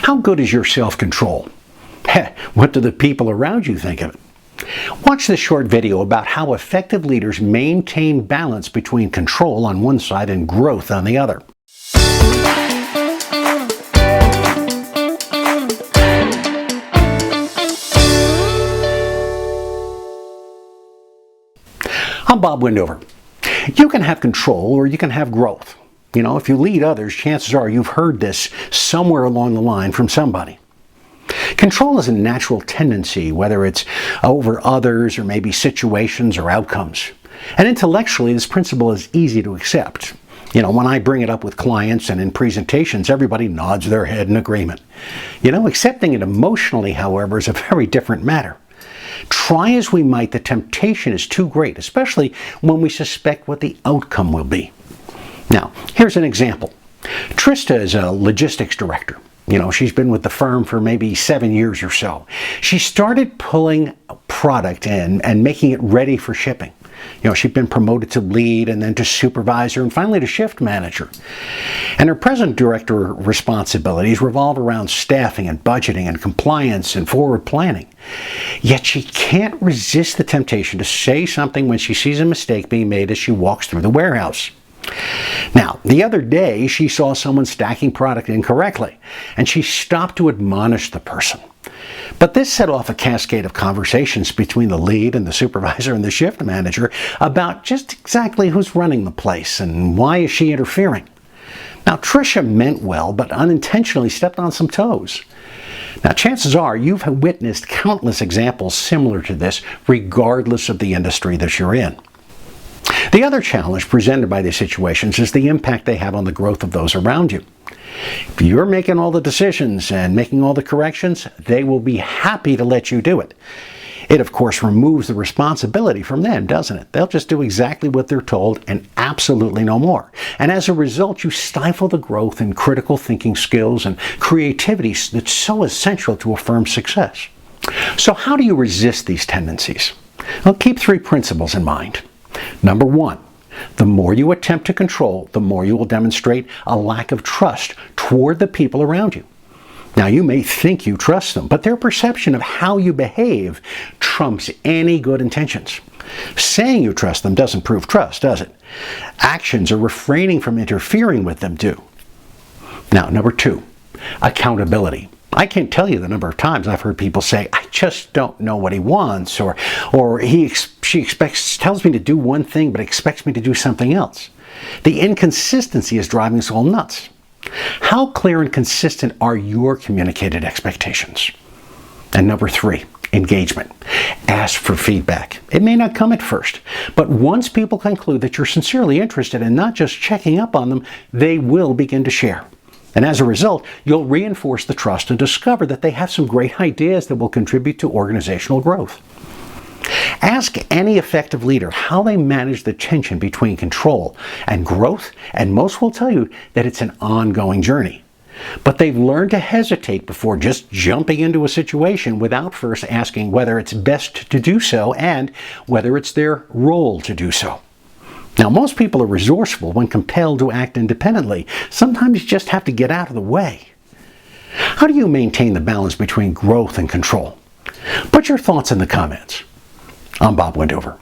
How good is your self-control? What do the people around you think of it? Watch this short video about how effective leaders maintain balance between control on one side and growth on the other. I'm Bob Wendover. You can have control or you can have growth. If you lead others, chances are you've heard this somewhere along the line from somebody. Control is a natural tendency, whether it's over others or maybe situations or outcomes. And intellectually, this principle is easy to accept. When I bring it up with clients and in presentations, everybody nods their head in agreement. Accepting it emotionally, however, is a very different matter. Try as we might, the temptation is too great, especially when we suspect what the outcome will be. Now, here's an example. Trista is a logistics director. She's been with the firm for maybe 7 years or so. She started pulling product in and making it ready for shipping. She'd been promoted to lead and then to supervisor and finally to shift manager. And her present director responsibilities revolve around staffing and budgeting and compliance and forward planning. Yet she can't resist the temptation to say something when she sees a mistake being made as she walks through the warehouse. Now, the other day, she saw someone stacking product incorrectly, and she stopped to admonish the person. But this set off a cascade of conversations between the lead and the supervisor and the shift manager about just exactly who's running the place and why is she interfering. Now, Tricia meant well, but unintentionally stepped on some toes. Now, chances are you've witnessed countless examples similar to this, regardless of the industry that you're in. The other challenge presented by these situations is the impact they have on the growth of those around you. If you're making all the decisions and making all the corrections, they will be happy to let you do it. It, of course, removes the responsibility from them, doesn't it? They'll just do exactly what they're told and absolutely no more. And as a result, you stifle the growth in critical thinking skills and creativity that's so essential to a firm's success. So how do you resist these tendencies? Well, keep 3 principles in mind. Number 1, the more you attempt to control, the more you will demonstrate a lack of trust toward the people around you. Now, you may think you trust them, but their perception of how you behave trumps any good intentions. Saying you trust them doesn't prove trust, does it? Actions or refraining from interfering with them do. Now, number 2, accountability. I can't tell you the number of times I've heard people say, I just don't know what he wants, or she tells me to do one thing but expects me to do something else. The inconsistency is driving us all nuts. How clear and consistent are your communicated expectations? And number 3, engagement. Ask for feedback. It may not come at first, but once people conclude that you're sincerely interested and not just checking up on them, they will begin to share. And as a result, you'll reinforce the trust and discover that they have some great ideas that will contribute to organizational growth. Ask any effective leader how they manage the tension between control and growth, and most will tell you that it's an ongoing journey. But they've learned to hesitate before just jumping into a situation without first asking whether it's best to do so and whether it's their role to do so. Now, most people are resourceful when compelled to act independently. Sometimes you just have to get out of the way. How do you maintain the balance between growth and control? Put your thoughts in the comments. I'm Bob Wendover.